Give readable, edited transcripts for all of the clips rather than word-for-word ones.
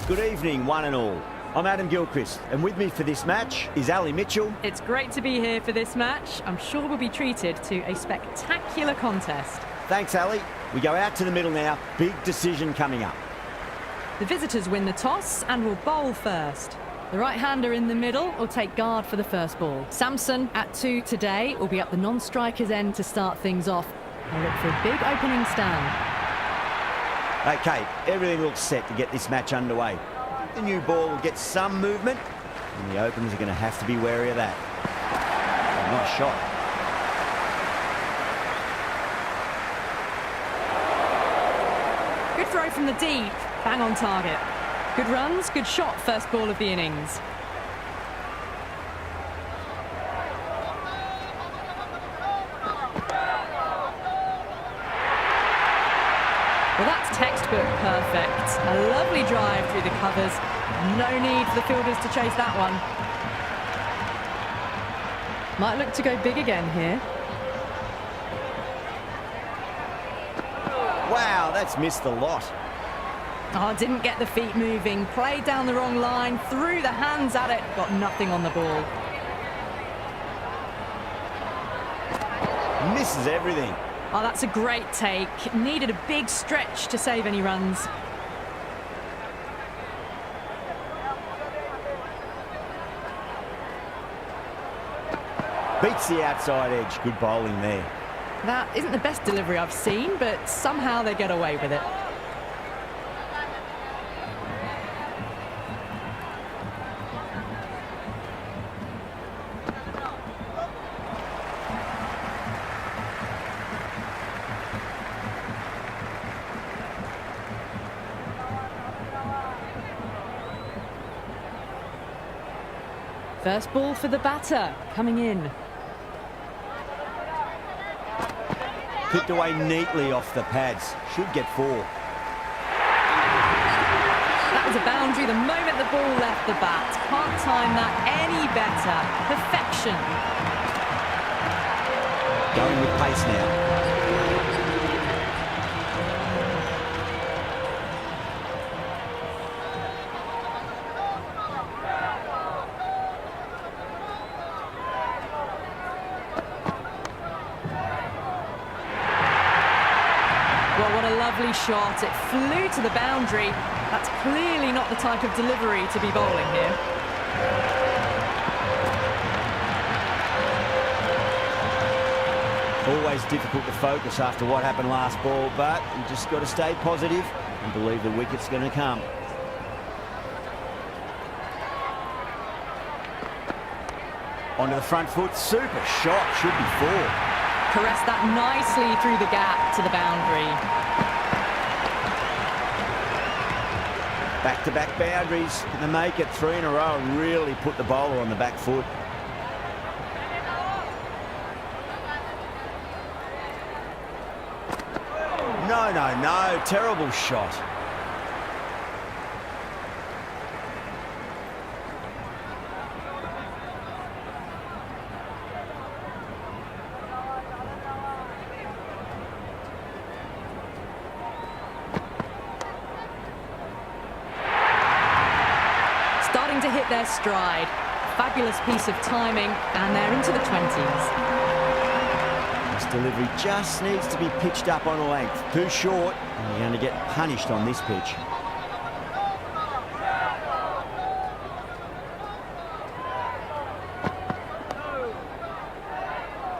Good evening, one and all. I'm Adam Gilchrist, and with me for this match is Ali Mitchell. It's great to be here for this match. I'm sure we'll be treated to a spectacular contest. Thanks, Ali. We go out to the middle now. Big decision coming up. The visitors win the toss and will bowl first. The right-hander in the middle will take guard for the first ball. Samson at 2 today will be up the non-striker's end to start things off and look for a big opening stand. Okay, everything looks set to get this match underway. The new ball will get some movement, and the openers are going to have to be wary of that. Nice shot. Good throw from the deep, bang on target. Good runs, good shot, first ball of the innings. Well, that's textbook perfect. A lovely drive through the covers. No need for the fielders to chase that one. Might look to go big again here. Wow, that's missed a lot. Oh, didn't get the feet moving. Played down the wrong line, threw the hands at it, got nothing on the ball. Misses everything. Oh, that's a great take. Needed a big stretch to save any runs. Beats the outside edge. Good bowling there. That isn't the best delivery I've seen, but somehow they get away with it. First ball for the batter, coming in. Kicked away neatly off the pads. Should get 4. That was a boundary the moment the ball left the bat. Can't time that any better. Perfection. Going with pace now. Well, what a lovely shot. It flew to the boundary. That's clearly not the type of delivery to be bowling here. Always difficult to focus after what happened last ball, but you just got to stay positive and believe the wicket's going to come. Onto the front foot. Super shot. Should be 4. Caressed that nicely through the gap to the boundary. Back-to-back boundaries. Can they make it 3 in a row and really put the bowler on the back foot? No. Terrible shot. Starting to hit their stride. Fabulous piece of timing, and they're into the 20s. This delivery just needs to be pitched up on a length. Too short, and you're going to get punished on this pitch.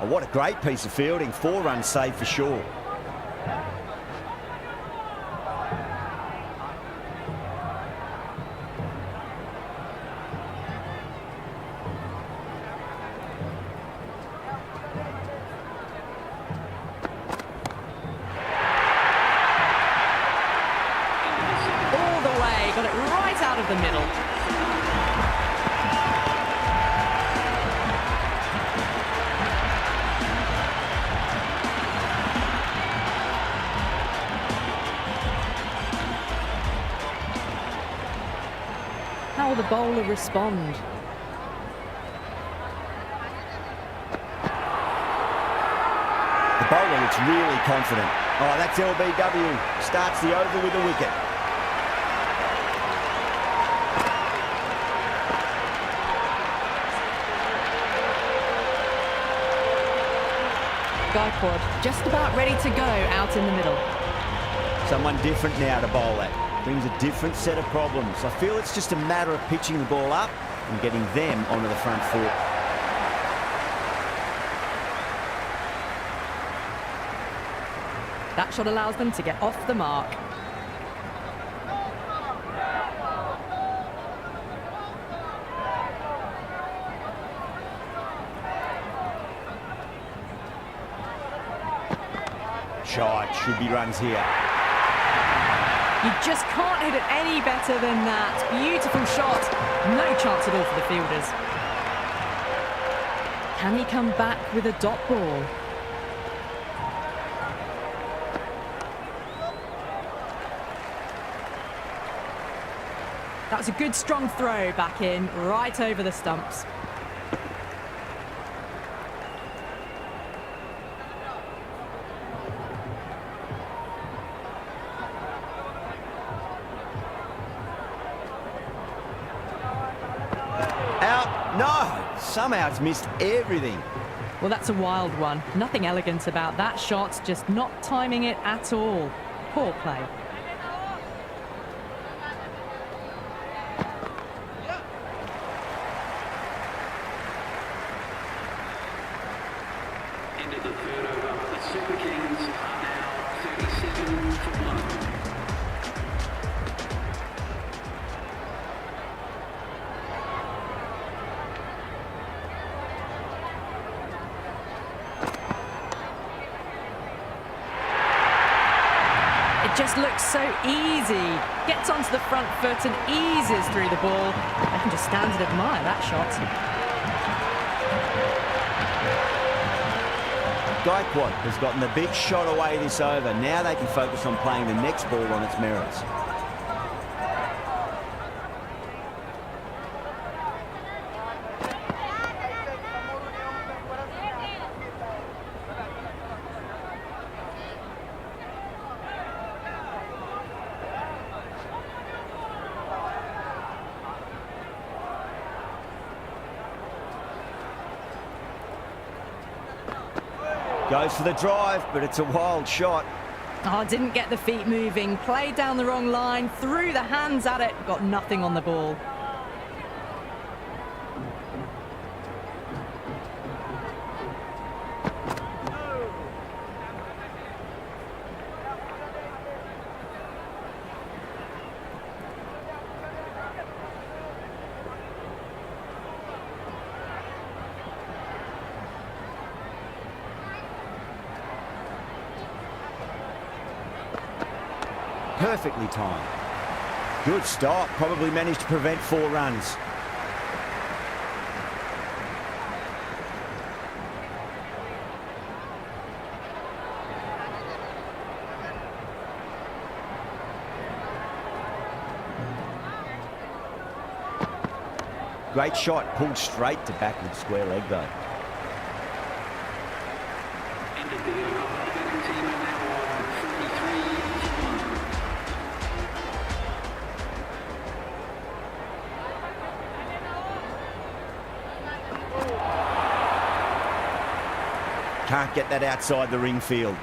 Oh, what a great piece of fielding. 4 runs saved for sure. Got it right out of the middle. How will the bowler respond? The bowler looks really confident. Oh, that's LBW. Starts the over with a wicket. Gaikwad just about ready to go out in the middle. Someone different now to bowl at. Brings a different set of problems. I feel it's just a matter of pitching the ball up and getting them onto the front foot. That shot allows them to get off the mark. Shot, should be runs here. You just can't hit it any better than that. Beautiful shot. No chance at all for the fielders. Can he come back with a dot ball? That was a good strong throw back in, right over the stumps. Out, no! Somehow it's missed everything. Well, that's a wild one. Nothing elegant about that shot, just not timing it at all. Poor play. Into the third over. The Super Kings are now 37 for 1. It just looks so easy. Gets onto the front foot and eases through the ball. I can just stand and admire that shot. Gaikwad has gotten the big shot away this over. Now they can focus on playing the next ball on its merits. Goes for the drive, but it's a wild shot. Oh, didn't get the feet moving. Played down the wrong line. Threw the hands at it. Got nothing on the ball. Perfectly timed. Good stop. Probably managed to prevent 4 runs. Great shot. Pulled straight to backward square leg though. Into the over. The betting team are now on 43 for 1. Can't get that outside the ring field.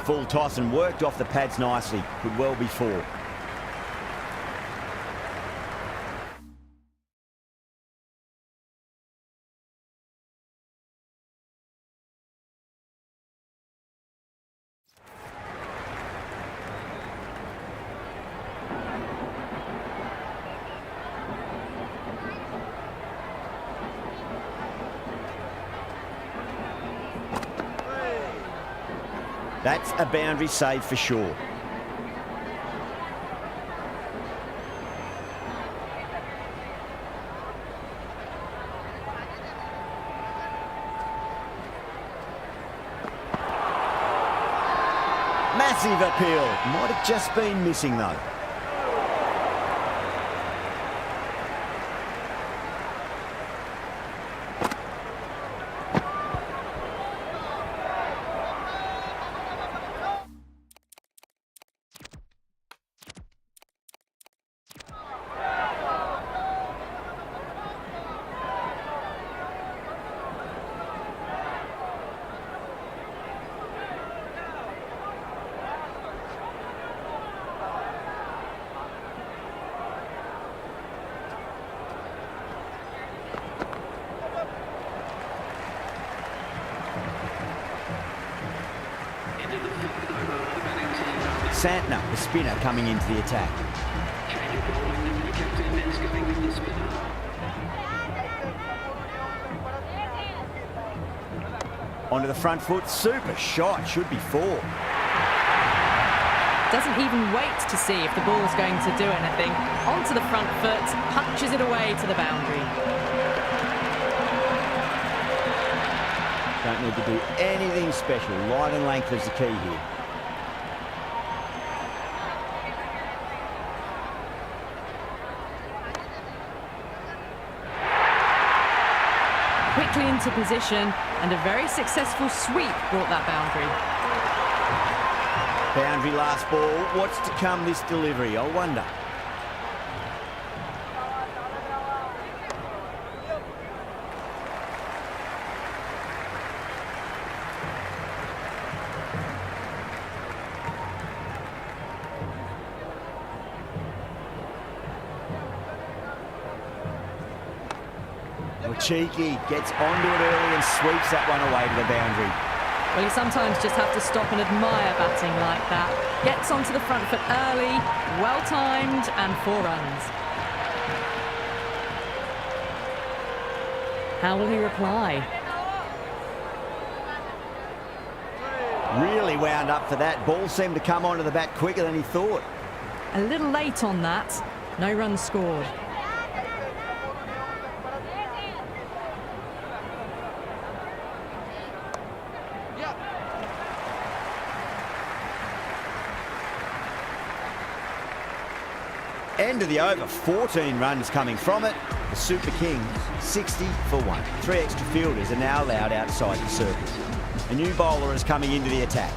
Full toss and worked off the pads nicely. Could well be 4. That's a boundary save for sure. Massive appeal. Might have just been missing though. Into the fifth over for the batting team. Santner, the spinner, coming into the attack. Change of ball with the captain Men's going with the spinner. Onto the front foot, super shot, should be 4. Doesn't even wait to see if the ball's going to do anything. Onto the front foot, punches it away to the boundary. Don't need to do anything special. Line and length is the key here. Quickly into position, and a very successful sweep brought that boundary. Boundary last ball. What's to come this delivery? I wonder. Cheeky gets onto it early and sweeps that one away to the boundary. Well, you sometimes just have to stop and admire batting like that. Gets onto the front foot early, well-timed, and 4 runs. How will he reply? Really wound up for that. Ball seemed to come onto the bat quicker than he thought. A little late on that. No runs scored. End of the over, 14 runs coming from it. The Super Kings, 60 for 1. 3 extra fielders are now allowed outside the circle. A new bowler is coming into the attack.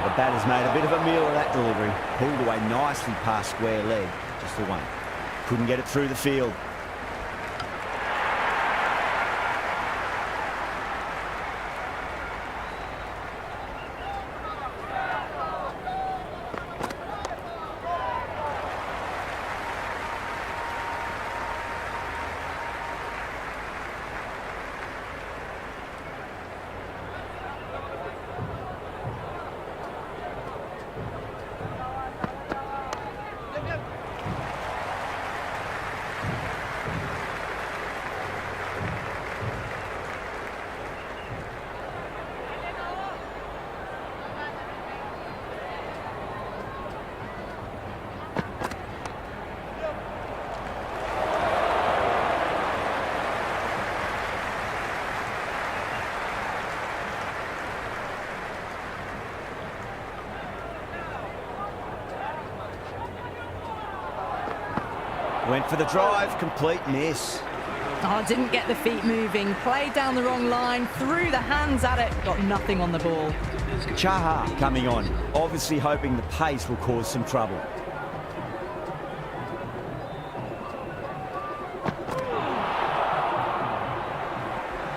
The batter's made a bit of a meal of that delivery. Pulled away nicely past square leg. Just the one. Couldn't get it through the field. Went for the drive, complete miss. Oh, didn't get the feet moving. Played down the wrong line, threw the hands at it, got nothing on the ball. Chahar coming on, obviously hoping the pace will cause some trouble.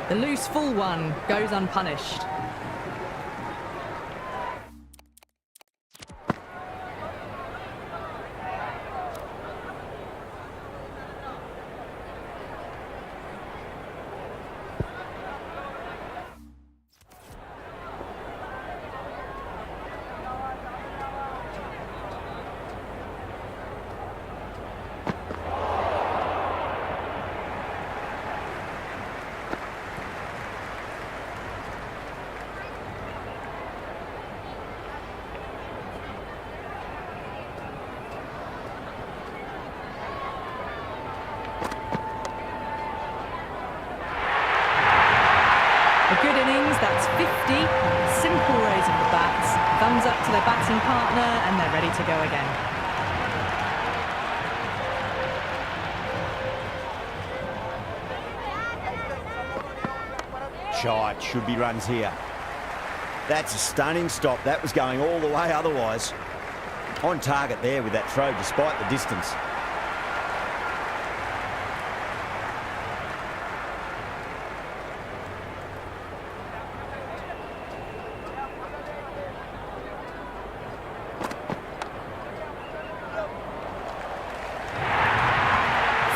The loose full one goes unpunished. 50. Simple raise of the bats, thumbs up to their batting partner, and they're ready to go again. Shite, should be runs here. That's a stunning stop. That was going all the way otherwise. On target there with that throw, despite the distance.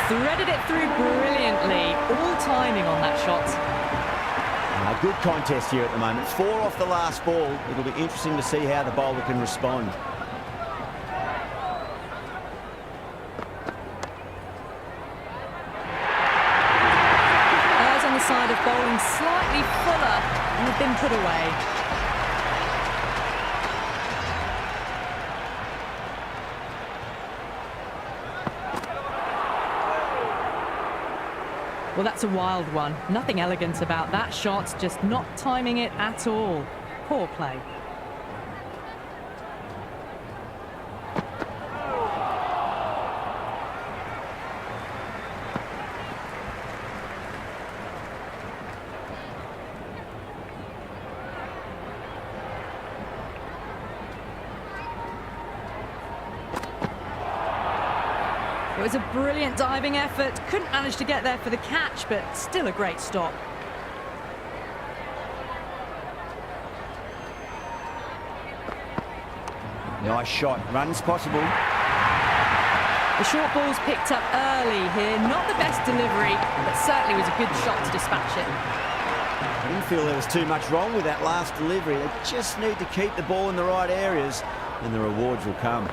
Threaded it through brilliantly. All timing on that shot. A good contest here at the moment. 4 off the last ball. It'll be interesting to see how the bowler can respond. Eyes on the side of bowling slightly fuller and have been put away. Well, that's a wild one. Nothing elegant about that shot, just not timing it at all. Poor play. It was a brilliant diving effort. Couldn't manage to get there for the catch, but still a great stop. Nice shot. Runs possible. The short ball's picked up early here. Not the best delivery, but certainly was a good shot to dispatch it. I didn't feel there was too much wrong with that last delivery. They just need to keep the ball in the right areas, and the rewards will come.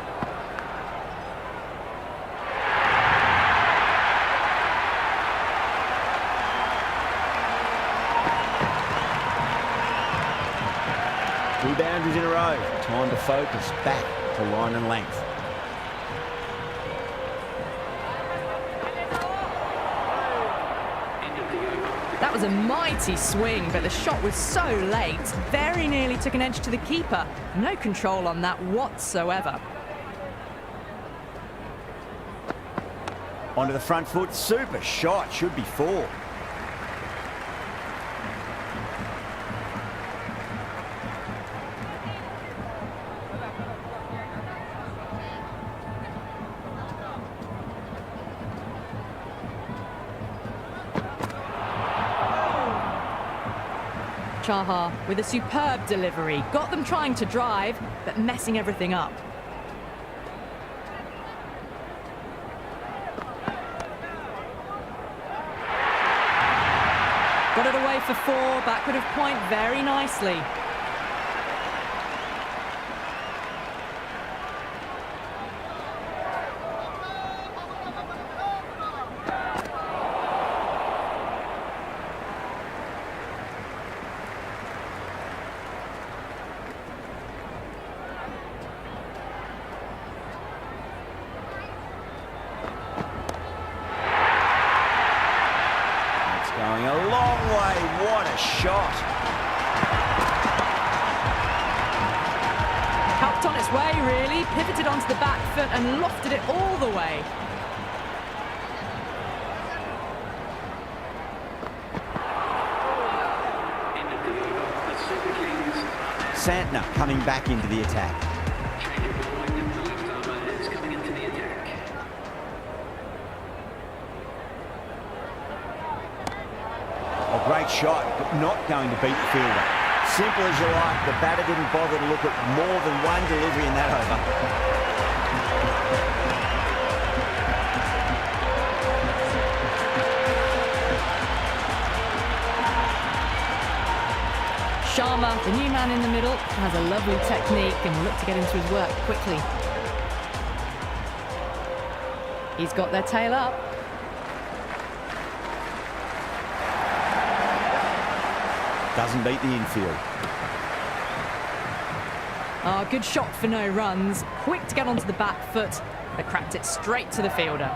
Two boundaries in a row. Time to focus back to line and length. That was a mighty swing, but the shot was so late. Very nearly took an edge to the keeper. No control on that whatsoever. Onto the front foot. Super shot. Should be 4. Chahar with a superb delivery. Got them trying to drive, but messing everything up. Got it away for 4, backward of point very nicely. Going a long way. What a shot. Helped on its way, really. Pivoted onto the back foot and lofted it all the way. Santner coming back into the attack. A great shot, but not going to beat the fielder. Simple as you like, the batter didn't bother to look at more than one delivery in that over. Sharma, the new man in the middle, has a lovely technique and will look to get into his work quickly. He's got their tail up. Doesn't beat the infield. Good shot for no runs. Quick to get onto the back foot, but cracked it straight to the fielder.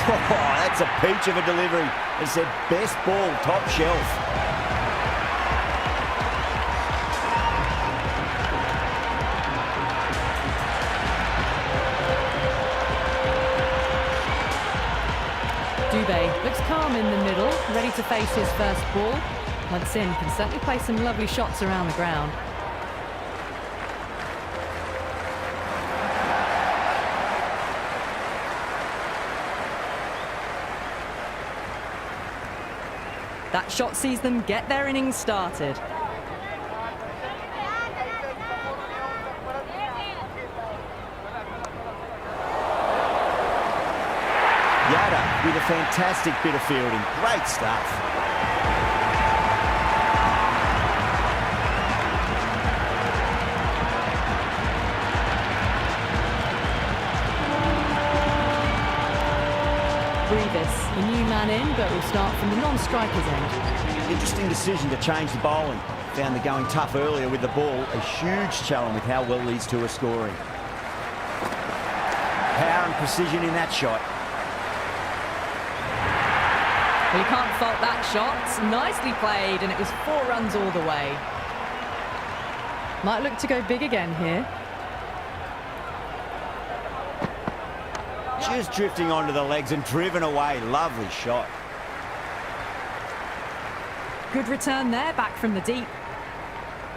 that's a peach of a delivery. It said best ball, top shelf. Dubé looks calm in the middle, ready to face his first ball. Munson can certainly play some lovely shots around the ground. That shot sees them get their innings started. Yada with a fantastic bit of fielding. Great stuff. Brevis, the new man in, but will start from the non-striker's end. Interesting decision to change the bowling. Found the going tough earlier with the ball. A huge challenge with how well these two are scoring. Power and precision in that shot. Well, you can't fault that shot. Nicely played, and it was 4 runs all the way. Might look to go big again here. Just drifting onto the legs and driven away. Lovely shot. Good return there, back from the deep.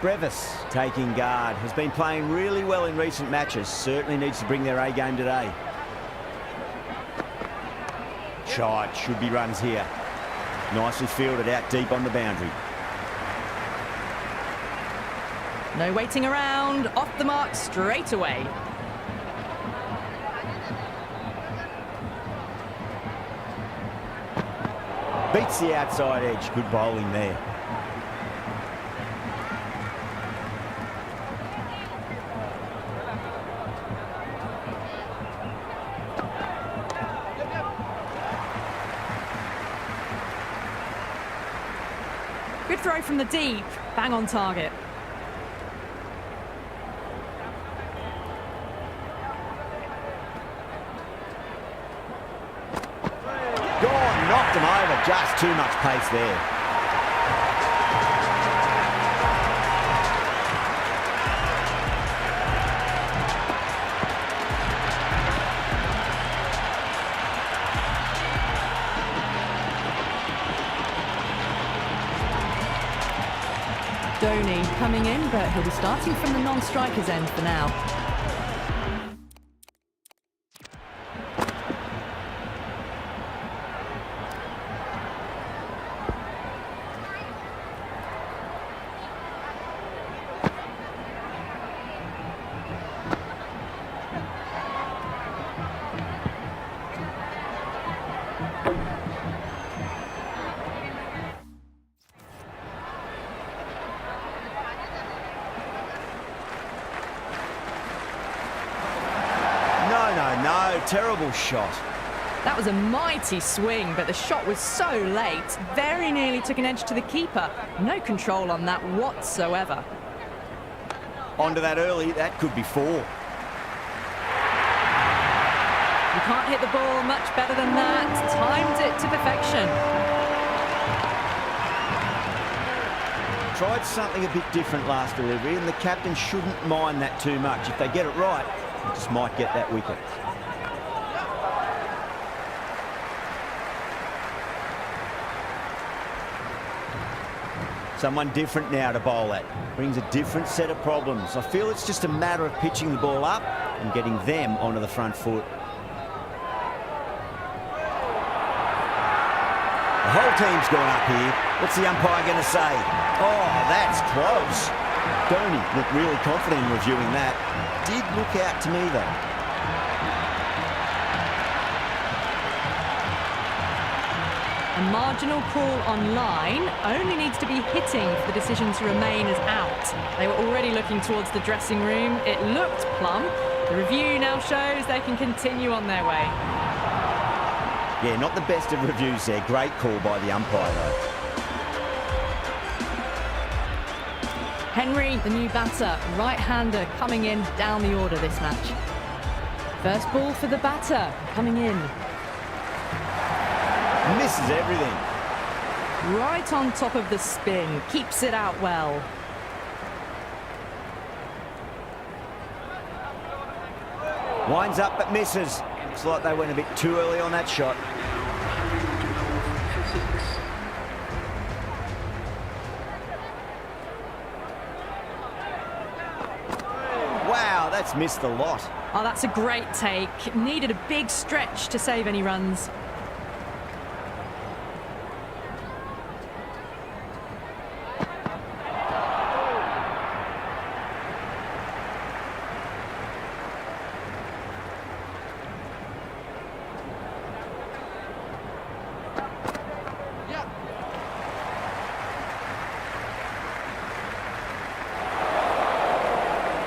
Brevis taking guard. Has been playing really well in recent matches. Certainly needs to bring their A game today. Shot. Should be runs here. Nicely fielded out deep on the boundary. No waiting around. Off the mark straight away. Beats the outside edge. Good bowling there. Good throw from the deep. Bang on target. Gone, knocked him over. Just too much pace there. Dhoni coming in, but he'll be starting from the non-striker's end for now. No, terrible shot. That was a mighty swing, but the shot was so late. Very nearly took an edge to the keeper. No control on that whatsoever. Onto that early, that could be 4. You can't hit the ball much better than that. Timed it to perfection. Tried something a bit different last delivery, and the captain shouldn't mind that too much. If they get it right, they just might get that wicket. Someone different now to bowl at. Brings a different set of problems. I feel it's just a matter of pitching the ball up and getting them onto the front foot. The whole team's gone up here. What's the umpire going to say? Oh, that's close. Dhoni looked really confident in reviewing that. Did look out to me, though. A marginal call on line only needs to be hitting for the decision to remain as out. They were already looking towards the dressing room. It looked plumb. The review now shows they can continue on their way. Yeah, not the best of reviews there. Great call by the umpire, though. Henry, the new batter, right-hander coming in down the order this match. First ball for the batter, coming in. Misses everything. Right on top of the spin. Keeps it out well. Winds up but misses. Looks like they went a bit too early on that shot. Wow, that's missed a lot. Oh, that's a great take. Needed a big stretch to save any runs.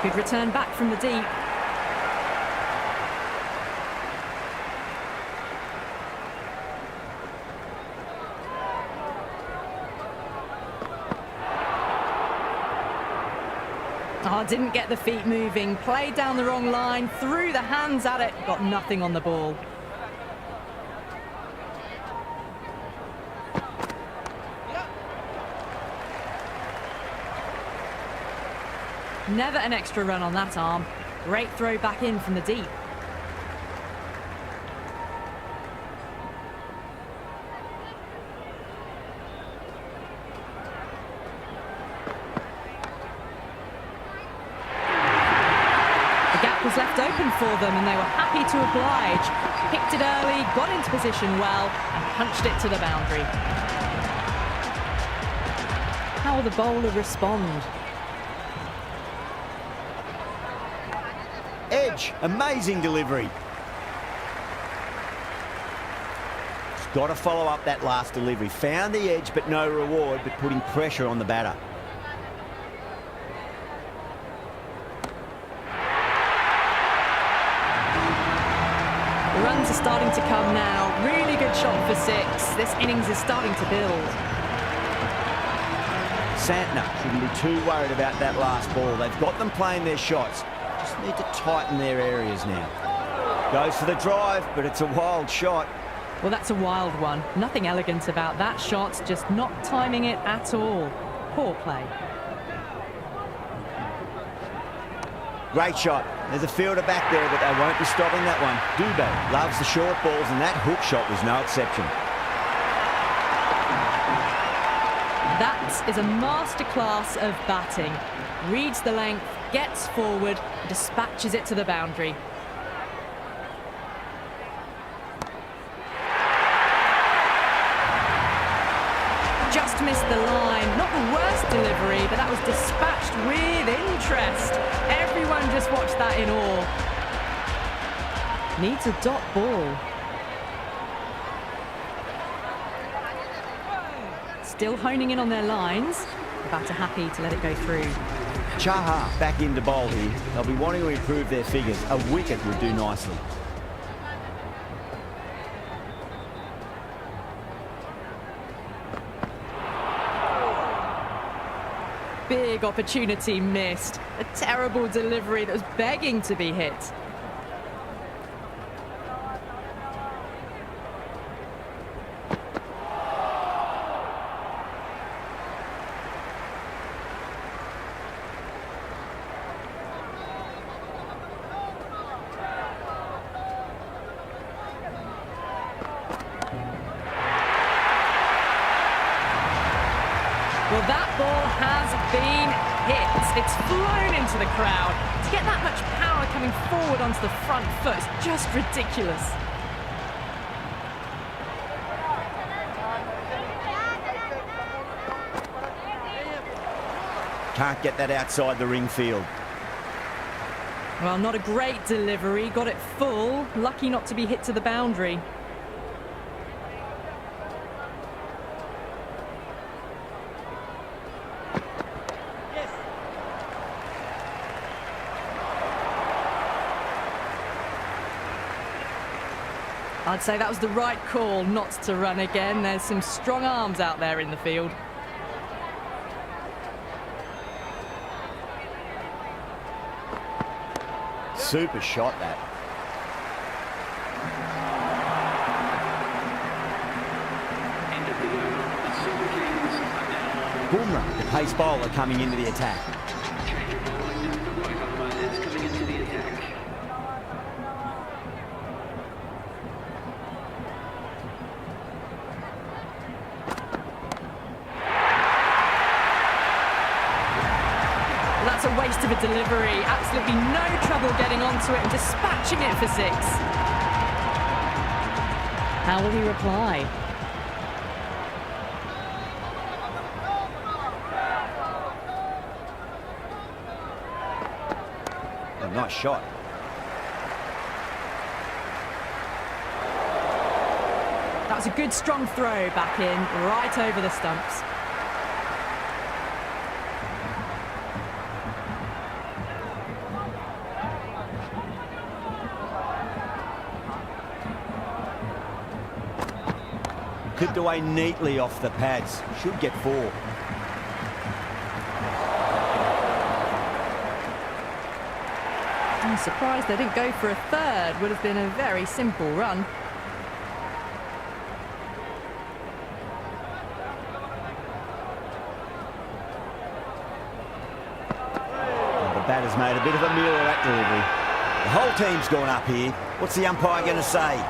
Good return back from the deep. Oh, didn't get the feet moving. Played down the wrong line, threw the hands at it, got nothing on the ball. Never an extra run on that arm. Great throw back in from the deep. The gap was left open for them and they were happy to oblige. Picked it early, got into position well and punched it to the boundary. How will the bowler respond? Edge, amazing delivery. He's got to follow up that last delivery. Found the edge, but no reward, but putting pressure on the batter. The runs are starting to come now. Really good shot for 6. This innings is starting to build. Santner shouldn't be too worried about that last ball. They've got them playing their shots. Just need to tighten their areas now. Goes for the drive, but it's a wild shot. Well, that's a wild one. Nothing elegant about that shot, just not timing it at all. Poor play. Great shot. There's a fielder back there, but they won't be stopping that one. Dubé loves the short balls, and that hook shot was no exception. That is a masterclass of batting. Reads the length, gets forward, dispatches it to the boundary. Just missed the line. Not the worst delivery, but that was dispatched with interest. Everyone just watched that in awe. Needs a dot ball. Still honing in on their lines. The batter happy to let it go through. Chahar back into bowl here. They'll be wanting to improve their figures. A wicket would do nicely. Big opportunity missed. A terrible delivery that was begging to be hit. Well, that ball has been hit. It's flown into the crowd. To get that much power coming forward onto the front foot is just ridiculous. Can't get that outside the ring field. Well, not a great delivery. Got it full. Lucky not to be hit to the boundary. I'd say that was the right call not to run again. There's some strong arms out there in the field. Super shot, that. pace bowler coming into the attack. Change of bowling now for Roy Gomez coming into the attack. Well, that's a waste of a delivery. Absolutely no trouble getting onto it and dispatching it for 6. How will he reply? A nice shot. That was a good strong throw back in, right over the stumps. Clipped away neatly off the pads. Should get 4. I'm surprised they didn't go for a third. Would have been a very simple run. The batter's made a bit of a meal of that delivery. The whole team's gone up here. What's the umpire going to say?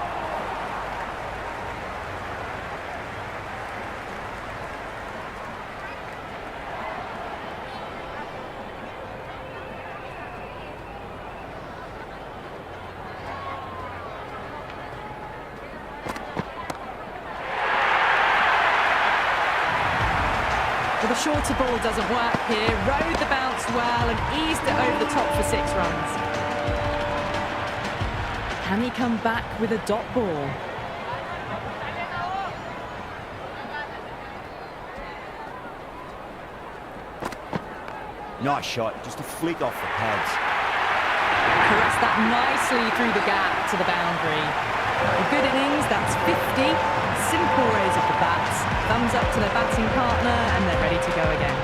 Well, the shorter ball doesn't work here. Rode the bounce well and eased it over the top for 6 runs. Can he come back with a dot ball? Nice shot. Just a flick off the pads. Caressed that nicely through the gap to the boundary. A good innings, that's 50. Simple raise of the bats. Thumbs up to their batting partner and they're ready to go again.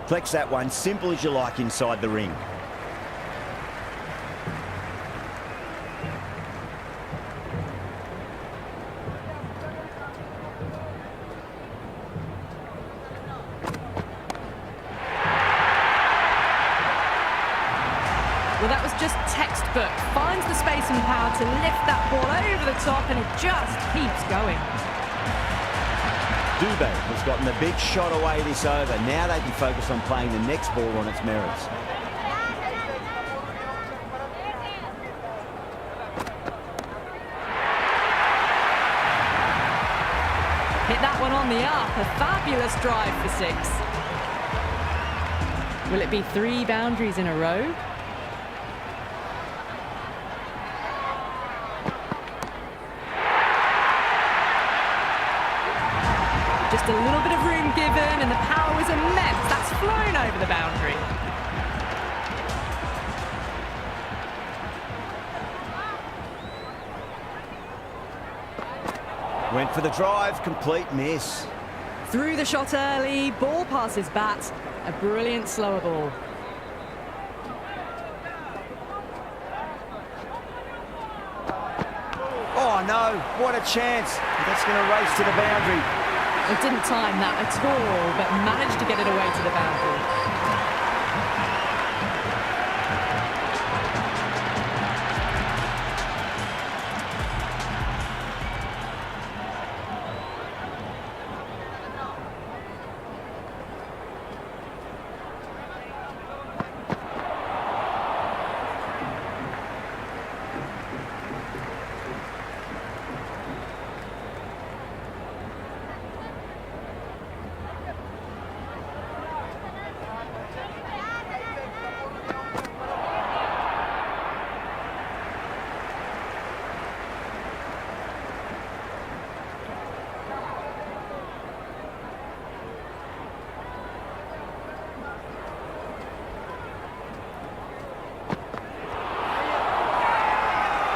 Flex that one, simple as you like inside the ring. Well, that was just textbook. Finds the space and power to lift that ball over the top and it just keeps going. Dubé has gotten the big shot away this over. Now they can focus on playing the next ball on its merits. Hit that one on the up. A fabulous drive for 6. Will it be 3 boundaries in a row? Just a little bit of room given and the power was immense. That's flown over the boundary. Went for the drive, complete miss. Through the shot early, ball past his bat. A brilliant slower ball. Oh no, what a chance. That's going to race to the boundary. It didn't time that at all, but managed to get it away to the boundary.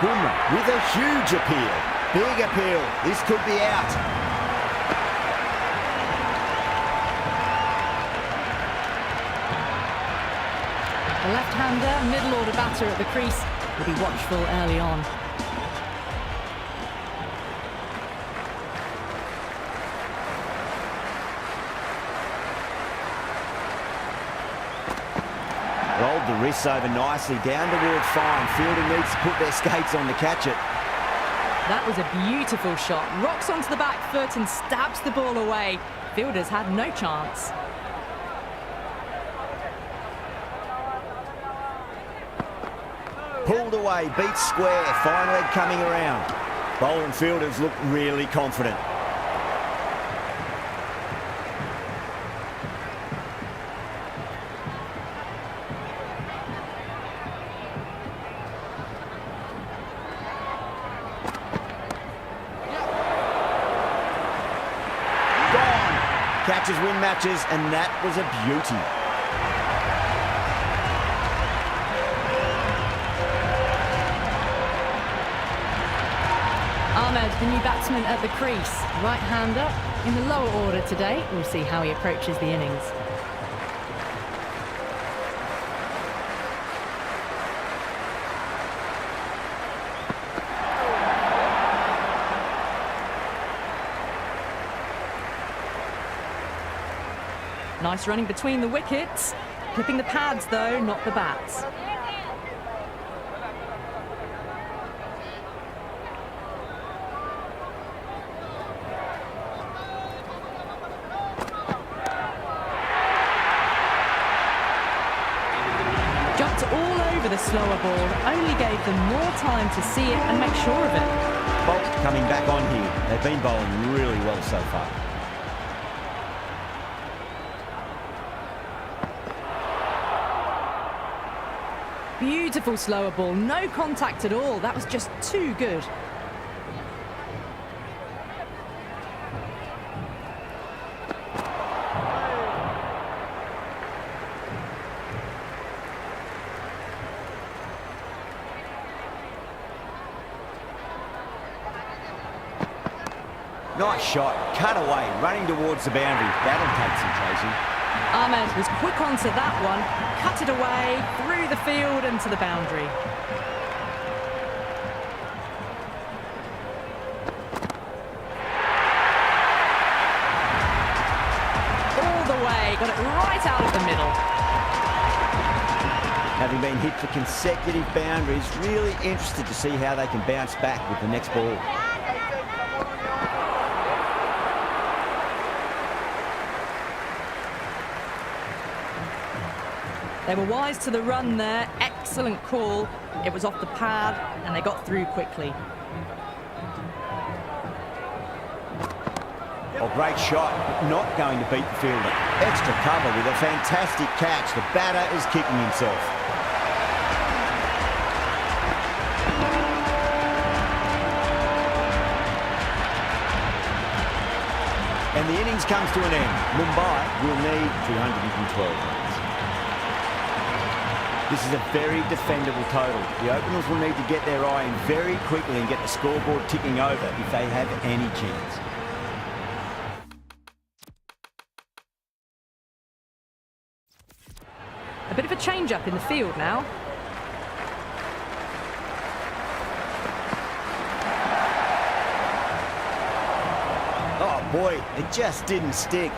Bumrah with a huge appeal. Big appeal. This could be out. The left-hander, middle-order batter at the crease. will be watchful early on. Rolled the wrists over nicely, down towards fine. Fielding needs to put their skates on to catch it. That was a beautiful shot. Rocks onto the back foot and stabs the ball away. Fielders had no chance. Pulled away, beats square, fine leg coming around. Bowler and fielders look really confident. Gone. Catches win matches, and that was a beauty. Ahmed, the new batsman at the crease. Right-hander in the lower order today. We'll see how he approaches the innings. Nice running between the wickets. Clipping the pads though, not the bats. Jumped all over the slower ball, only gave them more time to see it and make sure of it. Bolt coming back on here. They've been bowling really well so far. Beautiful slower ball, no contact at all. That was just too good. Nice shot, cut away, running towards the boundary. That'll take some chasing. Ahmed was quick onto that one, cut it away, through the field and to the boundary. All the way, got it right out of the middle. Having been hit for consecutive boundaries, really interested to see how they can bounce back with the next ball. They were wise to the run there. Excellent call. It was off the pad and they got through quickly. Oh, great shot, but not going to beat the fielder. Extra cover with a fantastic catch. The batter is kicking himself. And the innings comes to an end. Mumbai will need 212 runs. This is a very defendable total. The openers will need to get their eye in very quickly and get the scoreboard ticking over if they have any chance. A bit of a change-up in the field now. Oh boy, it just didn't stick.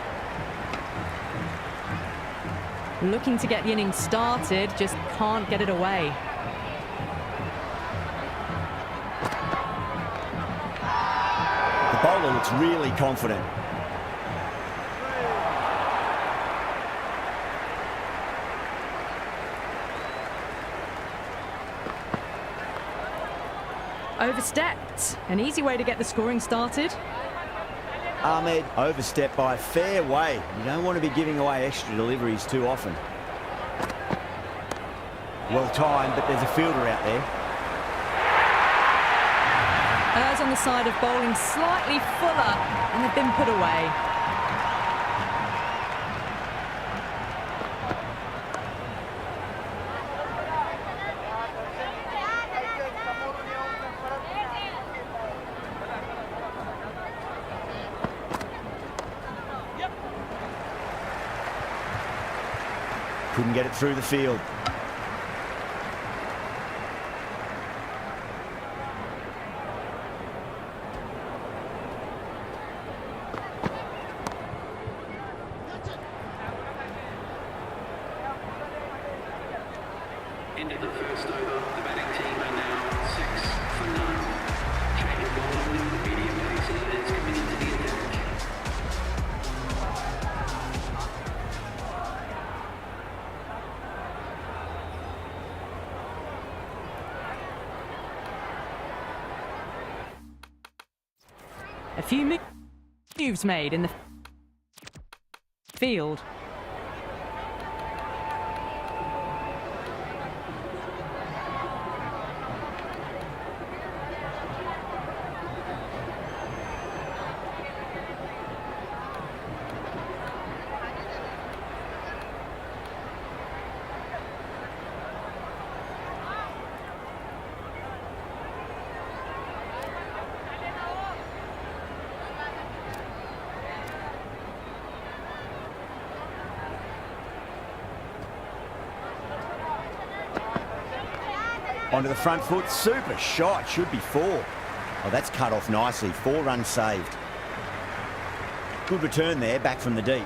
Looking to get the innings started, just can't get it away. The bowler looks really confident. Overstepped. An easy way to get the scoring started. Ahmed overstepped by a fair way. You don't want to be giving away extra deliveries too often. Well timed, but there's a fielder out there. Errs on the side of bowling slightly fuller and they've been put away. Couldn't get it through the field. A few moves made in the field. Onto the front foot, super shot, should be 4. Oh, that's cut off nicely, 4 runs saved. Good return there, back from the deep.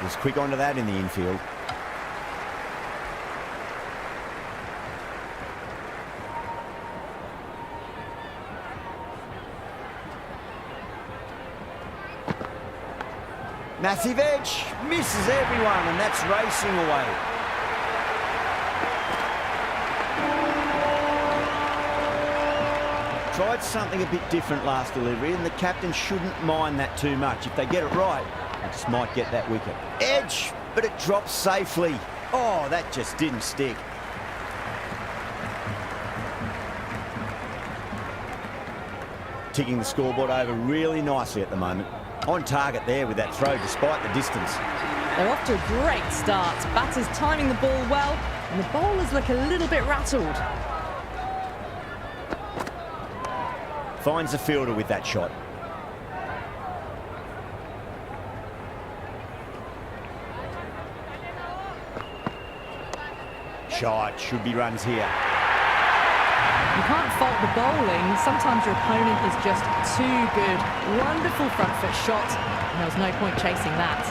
Was quick onto that in the infield. Massive edge, misses everyone, and that's racing away. Tried something a bit different last delivery, and the captain shouldn't mind that too much. If they get it right, they just might get that wicket. Edge, but it drops safely. Oh, that just didn't stick. Ticking the scoreboard over really nicely at the moment. On target there with that throw despite the distance. They're off to a great start. Batters timing the ball well, and the bowlers look a little bit rattled. Finds the fielder with that shot. Shot, should be runs here. You can't fault the bowling. Sometimes your opponent is just too good. Wonderful front foot shot, and there was no point chasing that.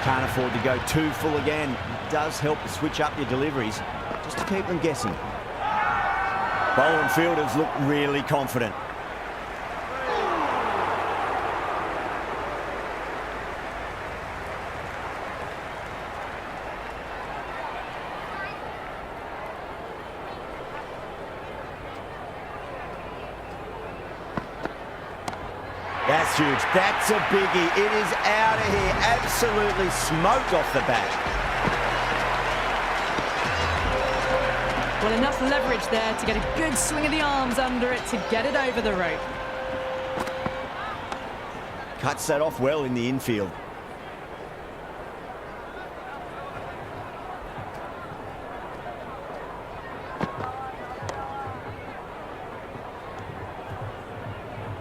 Can't afford to go too full again. It does help to switch up your deliveries, just to keep them guessing. Bowler and fielders look really confident. That's huge. That's a biggie. It is out of here. Absolutely smoked off the bat. Well, enough leverage there to get a good swing of the arms under it to get it over the rope. Cuts that off well in the infield.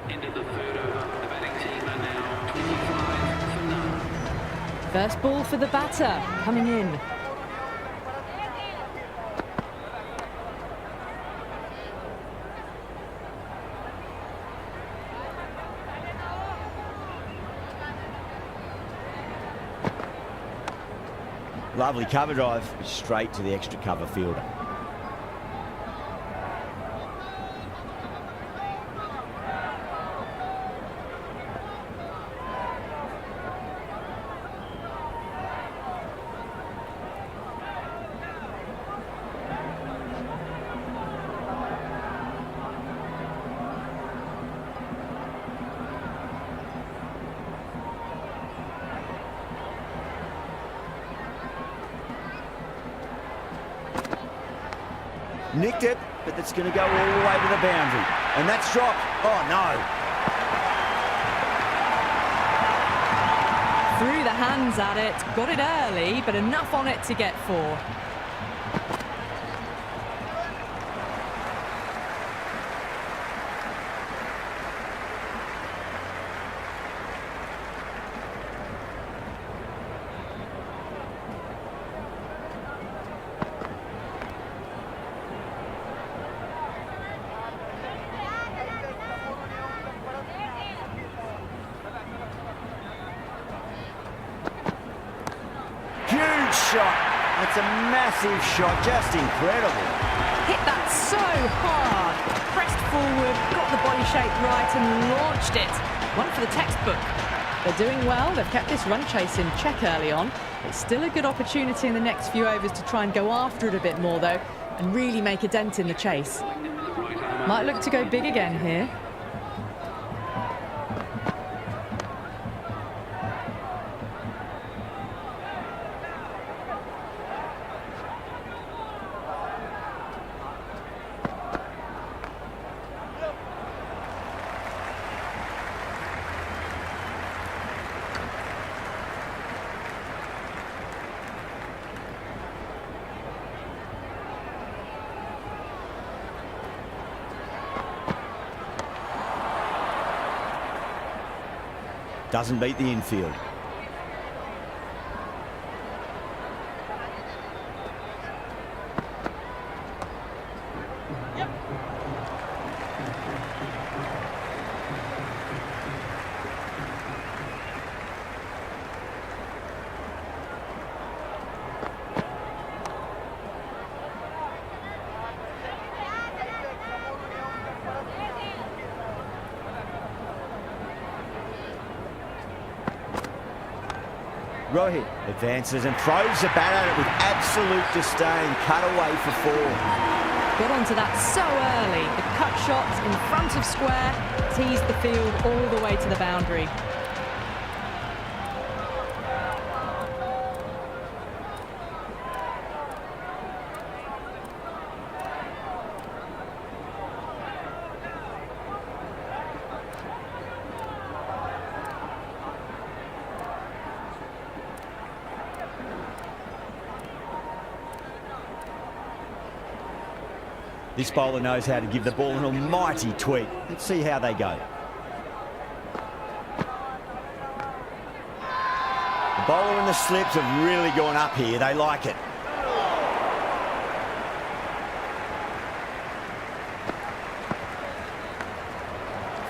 Into the third over. The batting team are now 25 for none. First ball for the batter, coming in. Lovely cover drive, straight to the extra cover fielder. Nicked it, but that's going to go all the way to the boundary. And that's dropped. Oh, no. Threw the hands at it, got it early, but enough on it to get 4. shot. That's a massive shot, just incredible. Hit that so hard. Pressed forward, got the body shape right and launched it. One for the textbook. They're doing well. They've kept this run chase in check early on. It's still a good opportunity in the next few overs to try and go after it a bit more, though, and really make a dent in the chase. Might look to go big again here. Doesn't beat the infield. Rohit advances and throws the bat at it with absolute disdain. Cut away for 4. Got onto that so early. The cut shots in front of square teased the field all the way to the boundary. This bowler knows how to give the ball an almighty tweak. Let's see how they go. The bowler and the slips have really gone up here. They like it.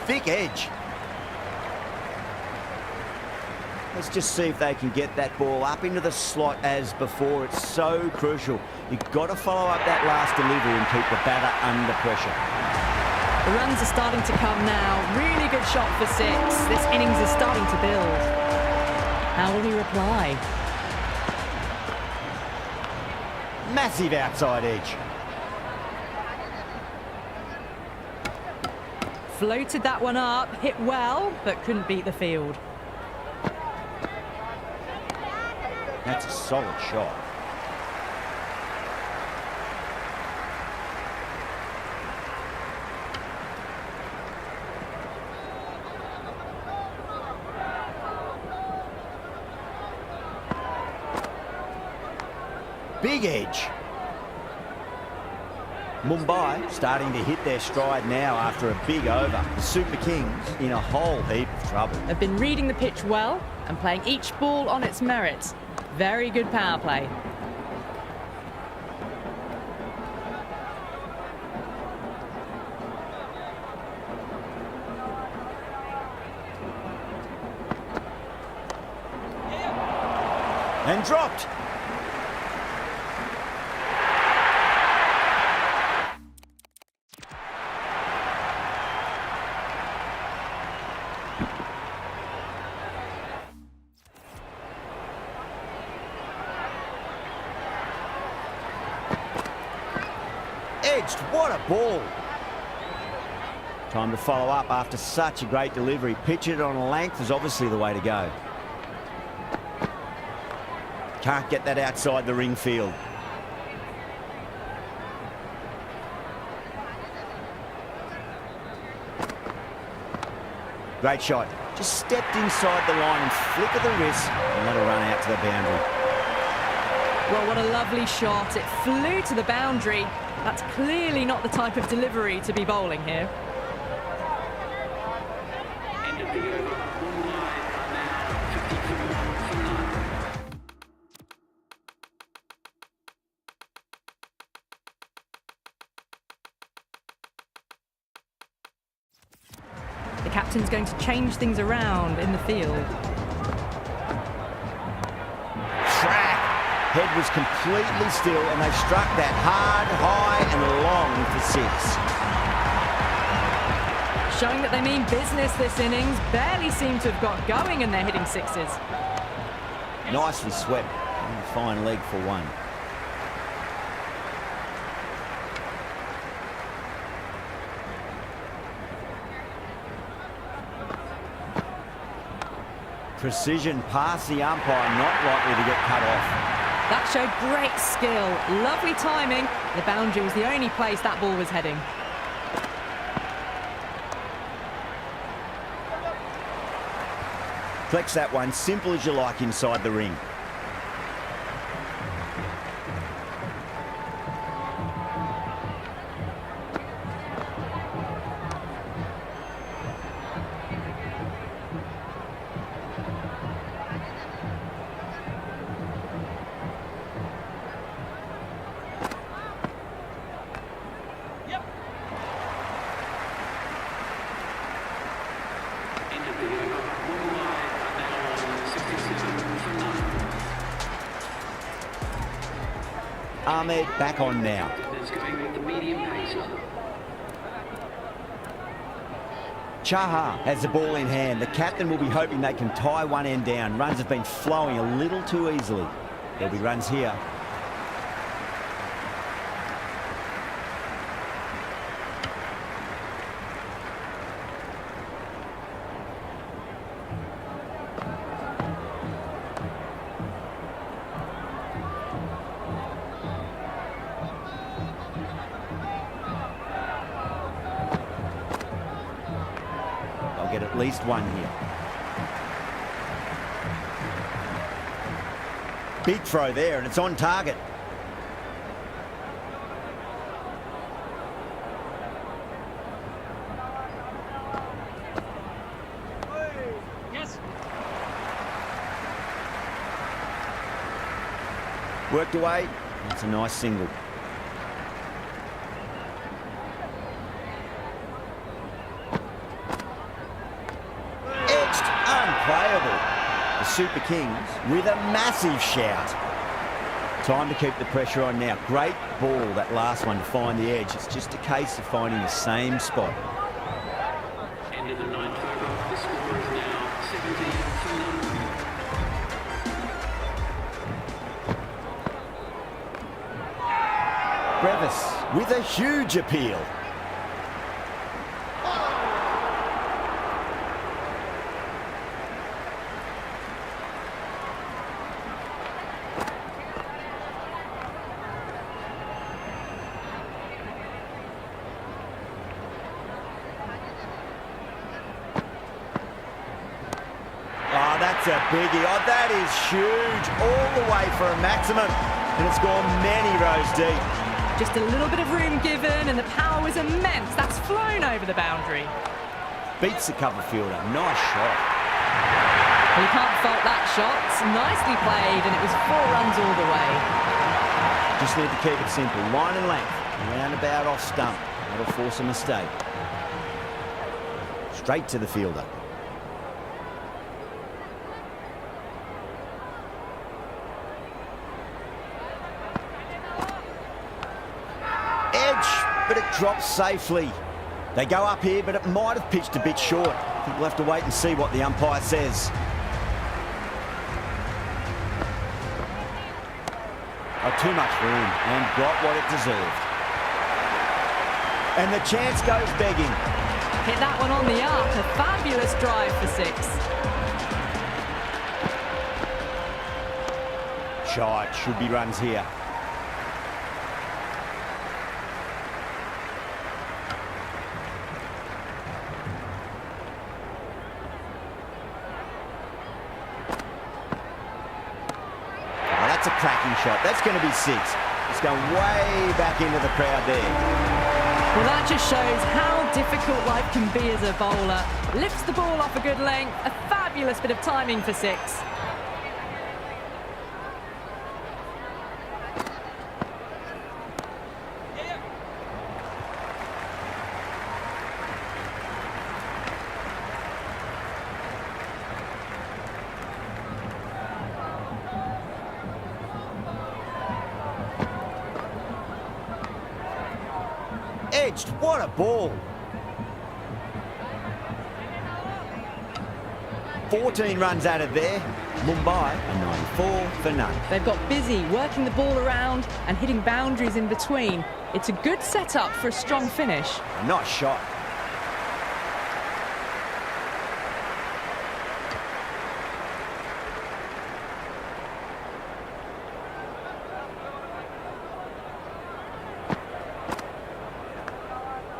Thick edge. Let's just see if they can get that ball up into the slot as before. It's so crucial. You've got to follow up that last delivery and keep the batter under pressure. The runs are starting to come now. Really good shot for 6. This innings is starting to build. How will he reply? Massive outside edge. Floated that one up, hit well, but couldn't beat the field. That's a solid shot. Big edge. Mumbai starting to hit their stride now after a big over. The Super Kings in a whole heap of trouble. They've been reading the pitch well and playing each ball on its merits. Very good power play. And dropped. Edged, what a ball. Time to follow up after such a great delivery. Pitch it on a length is obviously the way to go. Can't get that outside the ring field. Great shot. Just stepped inside the line and flick of the wrist and let it run out to the boundary. Well, what a lovely shot. It flew to the boundary. That's clearly not the type of delivery to be bowling here. End of the over. Mumbai are now 54 for none. The captain's going to change things around in the field. Track. Head was completely still and they struck that hard, high and long for 6. Showing that they mean business this innings. Barely seem to have got going and they're hitting sixes. Nicely swept. And a fine leg for 1. Precision past the umpire, not likely to get cut off. That showed great skill. Lovely timing. The boundary was the only place that ball was heading. Flex that one, simple as you like inside the ring. End of the over. 1 wide and now on 67 for none. Ahmed back on now. That's going with the medium pacer. Chahar has the ball in hand. The captain will be hoping they can tie one end down. Runs have been flowing a little too easily. There'll be runs here. Get at least 1 here. Big throw there and it's on target. Yes. Worked away. That's a nice single. Unplayable. The Super Kings with a massive shout. Time to keep the pressure on now. Great ball, that last one, to find the edge. It's just a case of finding the same spot. End of the 9th over. The score is now 17 for none. Brevis with a huge appeal. Oh, that's a biggie. Oh, that is huge. All the way for a maximum. And it's gone many rows deep. Just a little bit of room given and the power was immense. That's flown over the boundary. Beats the cover fielder. Nice shot. Well, you can't fault that shot. Nicely played and it was 4 runs all the way. Just need to keep it simple. Line and length. Roundabout off stump. That'll force a mistake. Straight to the fielder. But it drops safely. They go up here, but it might have pitched a bit short. I think we'll have to wait and see what the umpire says. Oh, too much room and got what it deserved. And the chance goes begging. Hit that one on the arc. A fabulous drive for 6. Shot, should be runs here. That's a cracking shot. That's going to be 6. It's going way back into the crowd there. Well, that just shows how difficult life can be as a bowler. Lifts the ball off a good length. A fabulous bit of timing for 6. Edged, what a ball. 14 runs added there. Mumbai a 94 for none. They've got busy working the ball around and hitting boundaries in between. It's a good setup for a strong finish. A nice shot.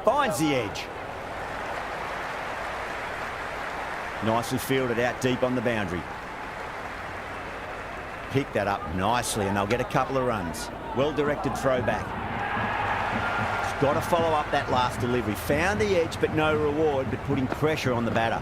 Finds the edge. Nicely fielded out deep on the boundary. Pick that up nicely and they'll get a couple of runs. Well-directed throwback. He's got to follow up that last delivery. Found the edge but no reward, but putting pressure on the batter.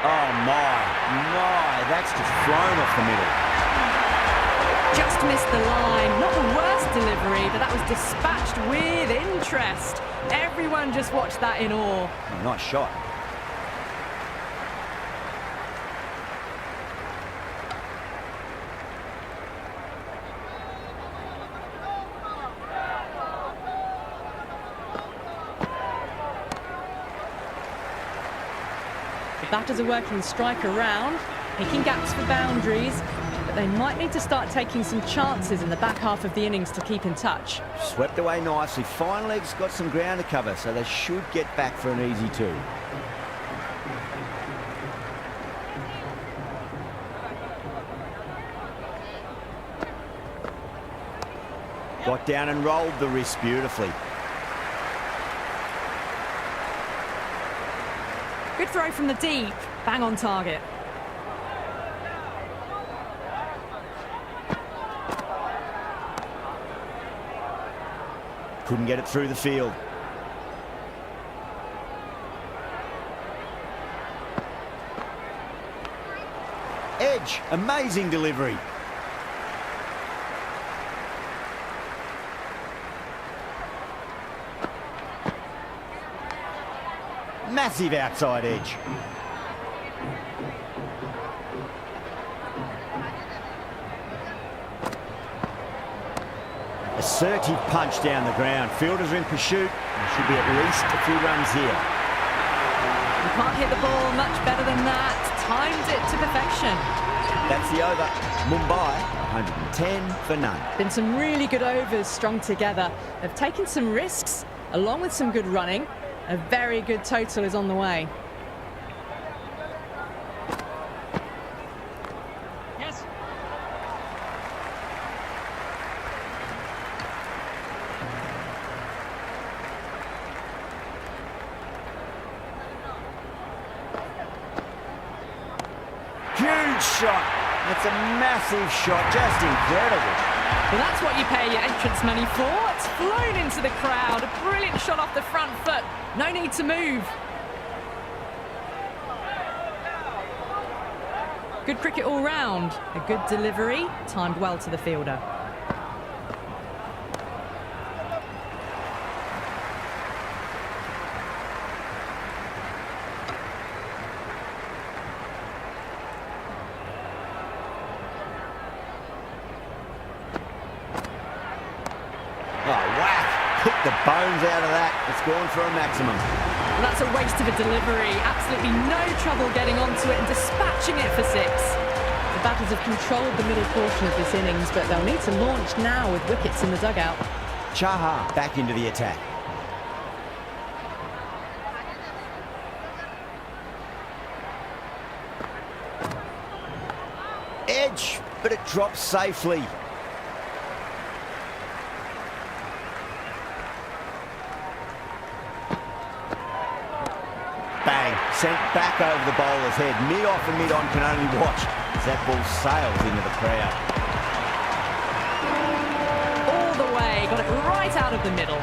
Oh my, that's just flown off the middle. Just missed the line. Not the worst delivery, but that was dispatched with interest. Everyone just watched that in awe. Oh, nice shot. The batters are working the strike around, picking gaps for boundaries, but they might need to start taking some chances in the back half of the innings to keep in touch. Swept away nicely. Fine legs got some ground to cover, so they should get back for an easy two. Got down and rolled the wrist beautifully. Good throw from the deep, bang on target. Couldn't get it through the field. Edge, amazing delivery. Massive outside edge. Assertive punch down the ground. Fielders are in pursuit. There should be at least a few runs here. You can't hit the ball much better than that. Timed it to perfection. That's the over. Mumbai, 110 for none. Been some really good overs strung together. They've taken some risks, along with some good running. A very good total is on the way. Yes. Huge shot. That's a massive shot. Just incredible. Well, that's what you pay your entrance money for. It's flown into the crowd. A brilliant shot off the front foot. No need to move. Good cricket all round. A good delivery, timed well to the fielder. Oh, whack. Pick the bones out of that. It's gone for a maximum. Well, that's a waste of a delivery. Absolutely no trouble getting onto it and dispatching it for six. The batters have controlled the middle portion of this innings, but they'll need to launch now with wickets in the dugout. Chahar back into the attack. Edge, but it drops safely. Bang, sent back over the bowler's head. Mid-off and mid-on can only watch as that ball sails into the crowd. All the way, got it right out of the middle.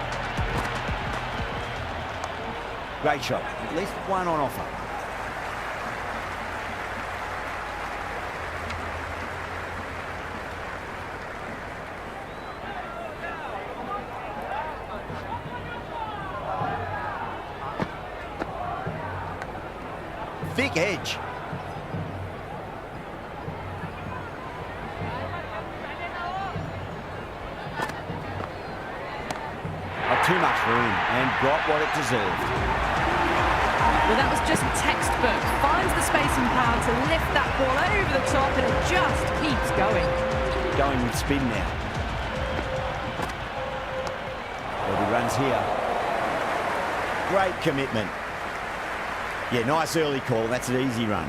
Great shot, at least one on offer. Thick edge. too much for him and got what it deserved. Well, that was just textbook. Finds the space and power to lift that ball over the top, and it just keeps going. Going with spin now. Well, he runs here. Great commitment. Yeah, nice early call. That's an easy run.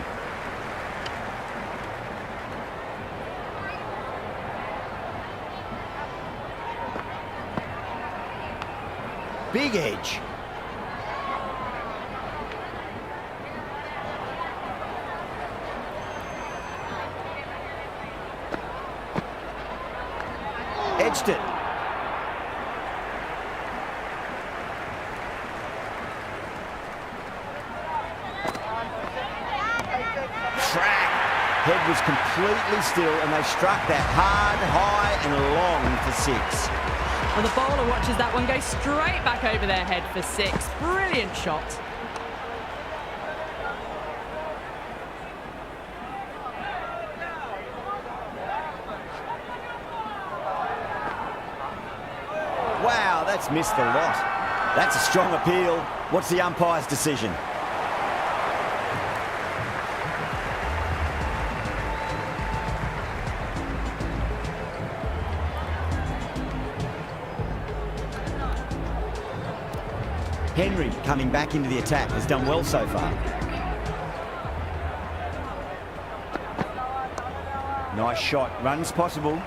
Big edge. Edged it. Track. Head was completely still and they struck that hard, high and long for 6. Well, the bowler watches that one go straight back over their head for 6. Brilliant shot. Wow, that's missed the lot. That's a strong appeal. What's the umpire's decision? Henry coming back into the attack has done well so far. Nice shot. Runs possible.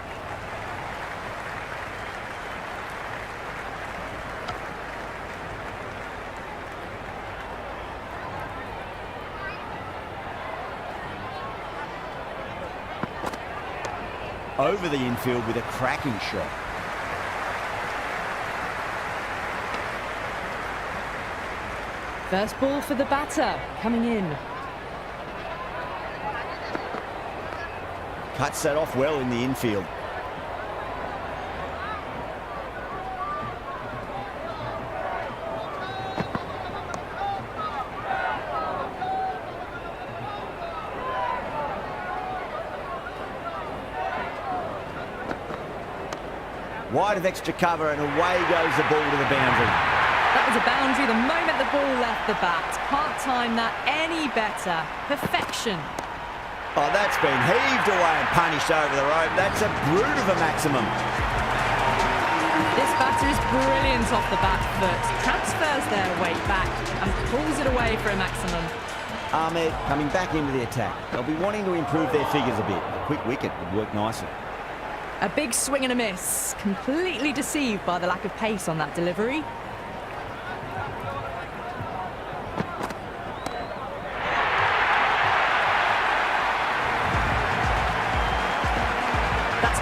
Over the infield with a cracking shot. First ball for the batter, coming in. Cuts that off well in the infield. Wide of extra cover and away goes the ball to the boundary. That was a boundary the moment the ball left the bat. Can't time that any better. Perfection. Oh, that's been heaved away and punished over the rope. That's a brute of a maximum. This batter is brilliant off the back foot. Transfers their weight back and pulls it away for a maximum. Ahmed coming back into the attack. They'll be wanting to improve their figures a bit. A quick wicket would work nicely. A big swing and a miss. Completely deceived by the lack of pace on that delivery.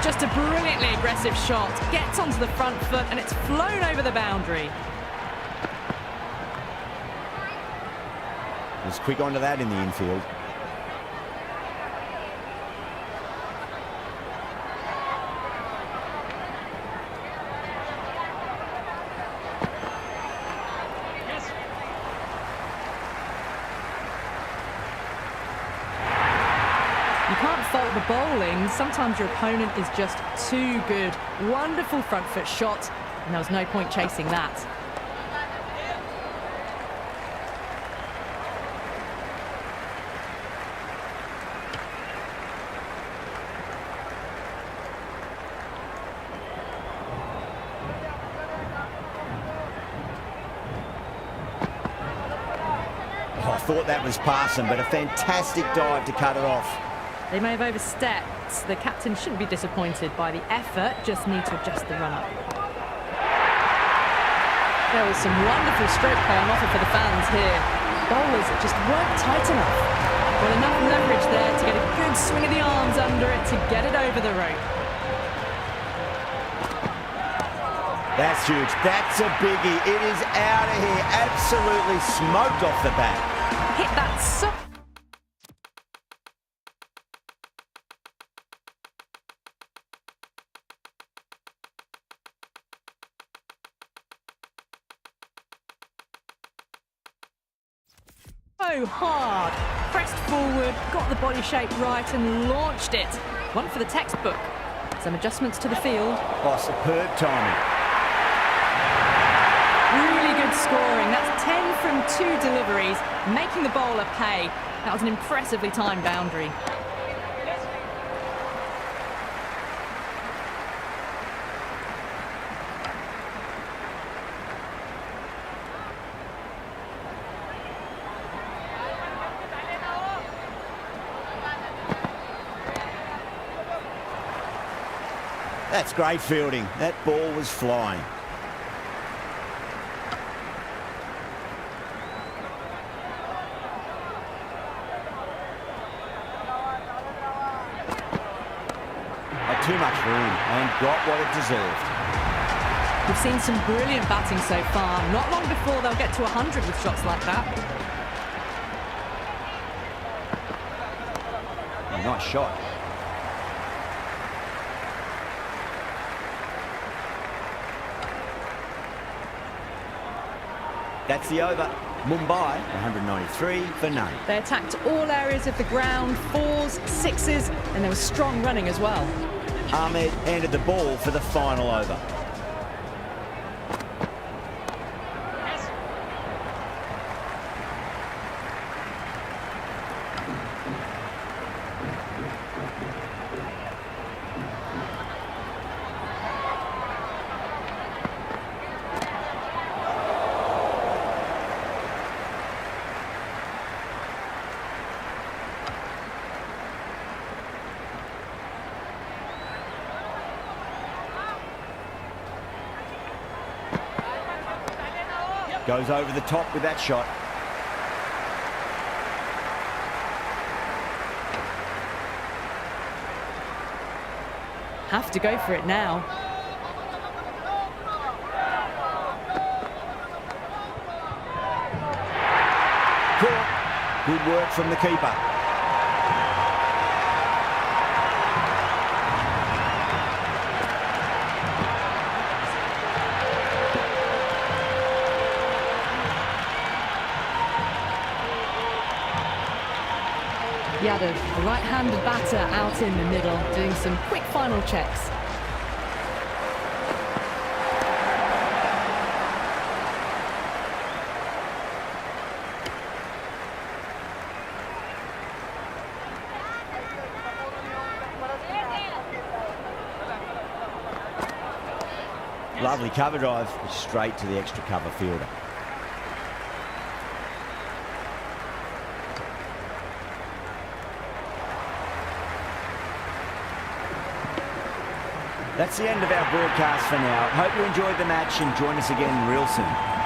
Just a brilliantly aggressive shot. Gets onto the front foot and it's flown over the boundary. Was quick onto that in the infield. You can't fault the bowling. Sometimes your opponent is just too good. Wonderful front foot shot, and there was no point chasing that. Oh, I thought that was passing, but a fantastic dive to cut it off. They may have overstepped. The captain shouldn't be disappointed by the effort, just need to adjust the run-up. There was some wonderful stroke play on offer for the fans here. Bowlers just weren't tight enough. Well, enough leverage there to get a good swing of the arms under it to get it over the rope. That's huge. That's a biggie. It is out of here. Absolutely smoked off the bat. Hit that so hard. Pressed forward, got the body shape right and launched it. One for the textbook. Some adjustments to the field. Oh, superb timing. scoring. That's 10 from 2 deliveries, making the bowler pay. That was an impressively timed boundary. That's great fielding. That ball was flying. Had too much room and got what it deserved. We've seen some brilliant batting so far. Not long before they'll get to 100 with shots like that. Nice shot. That's the over. Mumbai, 193 for none. They attacked all areas of the ground, 4s, 6s, and there was strong running as well. Ahmed handed the ball for the final over. Goes over the top with that shot. Have to go for it now. Caught. Good work from the keeper. Yadav, the right-handed batter out in the middle, doing some quick final checks. Lovely cover drive, straight to the extra cover fielder. That's the end of our broadcast for now. Hope you enjoyed the match and join us again real soon.